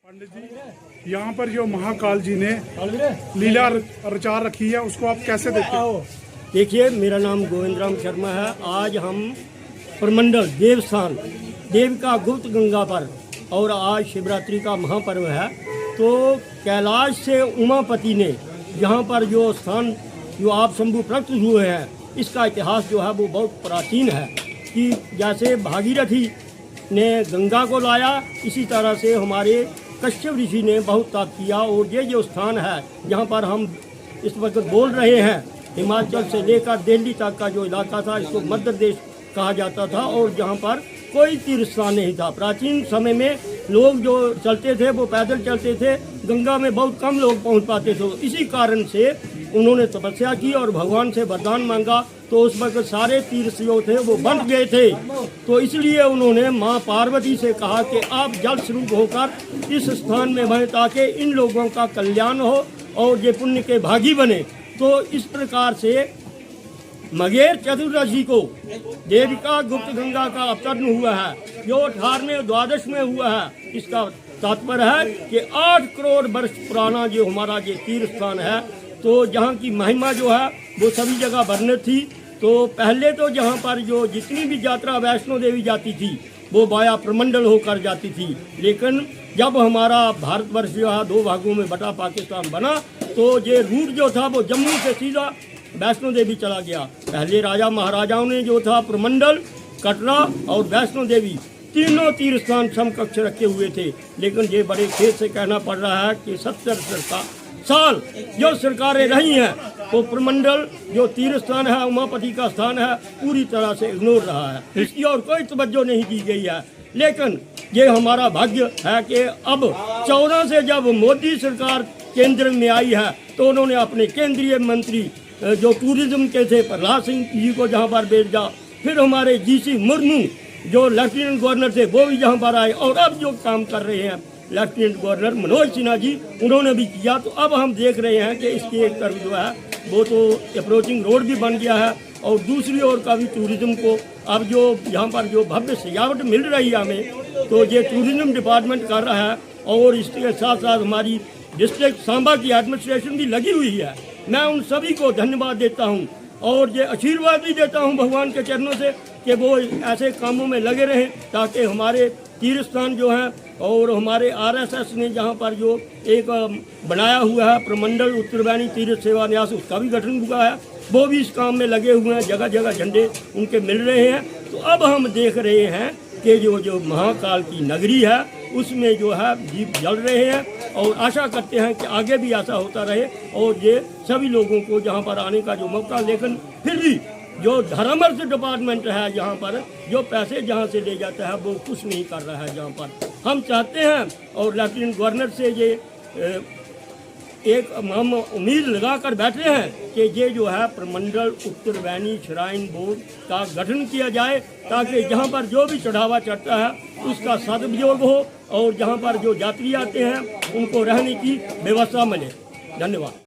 पंडित जी, यहाँ पर जो महाकाल जी ने लीला रचा रखी है उसको आप कैसे देखते हो? देखिए, मेरा नाम गोविंदराम शर्मा है। आज हम प्रमंडल देवस्थान देविका गुप्त गंगा पर और आज शिवरात्रि का महापर्व है। तो कैलाश से उमापति ने यहाँ पर जो स्थान जो आप शंभु प्रकट हुए हैं, इसका इतिहास जो है वो बहुत प्राचीन है कि जैसे भागीरथी ने गंगा को लाया, इसी तरह से हमारे कश्यप ऋषि ने बहुत ताप किया। और ये जो स्थान है जहाँ पर हम इस वक्त बोल रहे हैं, हिमाचल से लेकर दिल्ली तक का जो इलाका था, इसको मध्य प्रदेश कहा जाता था। और जहाँ पर कोई तीर्थ स्थान नहीं था। प्राचीन समय में लोग जो चलते थे वो पैदल चलते थे, गंगा में बहुत कम लोग पहुँच पाते थे। इसी कारण से उन्होंने तपस्या की और भगवान से वरदान मांगा। तो उस वक्त सारे तीर्थ जो थे वो बंद गए थे। तो इसलिए उन्होंने माँ पार्वती से कहा कि आप जल स्वरूप होकर इस स्थान में बने ताकि इन लोगों का कल्याण हो और ये पुण्य के भागी बने। तो इस प्रकार से मगेर चतुर्दशी को देविका गुप्त गंगा का अवतरण हुआ है, जो 18वें द्वादश में हुआ है। इसका तात्पर्य है कि 8 करोड़ वर्ष पुराना जो हमारा ये तीर्थ स्थान है, तो जहाँ की महिमा जो है वो सभी जगह वर्णित थी। तो पहले तो जहाँ पर जो जितनी भी यात्रा वैष्णो देवी जाती थी वो वाया प्रमंडल होकर जाती थी। लेकिन जब हमारा भारतवर्ष जो है 2 भागों में बटा पाकिस्तान बना, तो ये रूट जो था वो जम्मू से सीधा वैष्णो देवी चला गया। पहले राजा महाराजाओं ने जो था प्रमंडल, कटरा और वैष्णो देवी तीनों तीर्थ स्थान समकक्ष रखे हुए थे। लेकिन ये बड़े खेद से कहना पड़ रहा है कि 70 साल जो सरकारें रही हैं, तो प्रमंडल जो तीर्थ स्थान है, उमापति का स्थान है, पूरी तरह से इग्नोर रहा है। इसकी और कोई तवज्जो नहीं की गई है। लेकिन ये हमारा भाग्य है कि अब 14 से जब मोदी सरकार केंद्र में आई है, तो उन्होंने अपने केंद्रीय मंत्री जो टूरिज्म के थे प्रहलाद सिंह जी को जहाँ पर भेजा। फिर हमारे जीसी मुर्मू जो लेफ्टिनेंट गवर्नर थे वो भी जहाँ पर आए। और अब जो काम कर रहे हैं लेफ्टिनेंट गवर्नर मनोज सिन्हा जी, उन्होंने भी किया। तो अब हम देख रहे हैं कि इसकी एक तरफ जो है वो तो अप्रोचिंग रोड भी बन गया है और दूसरी ओर का भी टूरिज्म को अब जो यहाँ पर जो भव्य सजावट मिल रही है हमें, तो ये टूरिज्म डिपार्टमेंट कर रहा है। और इसके साथ साथ हमारी डिस्ट्रिक्ट सांबा की एडमिनिस्ट्रेशन भी लगी हुई है। मैं उन सभी को धन्यवाद देता हूँ और ये आशीर्वाद भी देता हूँ भगवान के चरणों से कि वो ऐसे कामों में लगे रहें ताकि हमारे तीर्थ स्थान जो हैं और हमारे आरएसएस ने जहाँ पर जो एक बनाया हुआ है प्रमंडल उत्तरवाहिनी तीर्थ सेवा न्यास, उसका भी गठन हुआ है, वो भी इस काम में लगे हुए हैं। जगह जगह झंडे उनके मिल रहे हैं। तो अब हम देख रहे हैं कि जो महाकाल की नगरी है उसमें जो है दीप जल रहे हैं और आशा करते हैं कि आगे भी ऐसा होता रहे और ये सभी लोगों को जहाँ पर आने का जो मौका। लेकिन फिर भी जो धर्मार्थ डिपार्टमेंट है यहाँ पर जो पैसे जहाँ से ले जाता है वो कुछ नहीं कर रहा है। जहाँ पर हम चाहते हैं और लेफ्टिनेंट गवर्नर से ये एक हम उम्मीद लगा कर बैठे हैं कि ये जो है प्रमंडल उत्तरवाहिनी श्राइन बोर्ड का गठन किया जाए ताकि जहाँ पर जो भी चढ़ावा चढ़ता है उसका सदुपयोग हो और जहाँ पर जो यात्री आते हैं उनको रहने की व्यवस्था मिले। धन्यवाद।